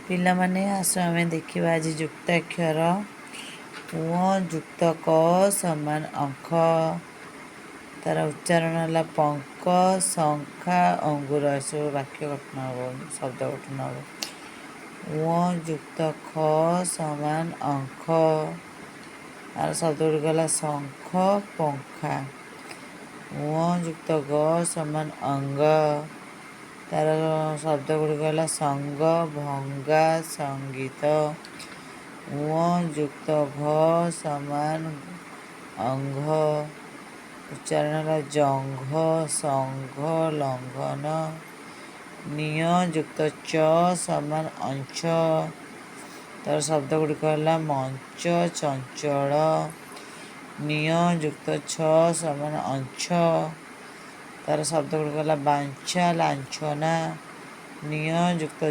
ପିଲାମାନେ ଆସ ଆମେ ଦେଖିବା ଆଜି ଯୁକ୍ତାକ୍ଷର। ଙ ଯୁକ୍ତ କ ସମାନ ଅଙ୍କ। ତାର ଉଚ୍ଚାରଣ ହେଲା ପଙ୍କ ଶଙ୍ଖା ଅଙ୍ଗୁର। ଏସବୁ ବାକ୍ୟ ଗଠନ ହେବ, ଶବ୍ଦ ଗଠନ ହେବ। ଙ ଯୁକ୍ତ ଖ ସମାନ ଅଙ୍କ। ତାର ଶବ୍ଦ ଗୁଡ଼ିକ ହେଲା ଶଙ୍ଖ ପଙ୍ଖା। ଙ ଯୁକ୍ତ ଗ ସମାନ ଅଙ୍ଗ। ତାର ଶବ୍ଦ ଗୁଡ଼ିକ ହେଲା ସଙ୍ଗ ଭଙ୍ଗା ସଙ୍ଗୀତ। ଙ ଯୁକ୍ତ ଘ ସମାନ ଅଙ୍ଘ। ଉଚ୍ଚାରଣ ହେଲା ଜଙ୍ଘ ସଂଘ ଲଙ୍ଘନ। ཉ ଯୁକ୍ତ ଚ ସମାନ ଅଞ୍ଚ। ତାର ଶବ୍ଦ ଗୁଡ଼ିକ ହେଲା ମଞ୍ଚ ଚଞ୍ଚଳ। ଣି ଯୁକ୍ତ ଛ ସମାନ ଅଂଛ। ତାର ଶବ୍ଦ ଗୁଡ଼ିକ ହେଲା ବାଞ୍ଛା ଲାଞ୍ଛନା। ଣି ଯୁକ୍ତ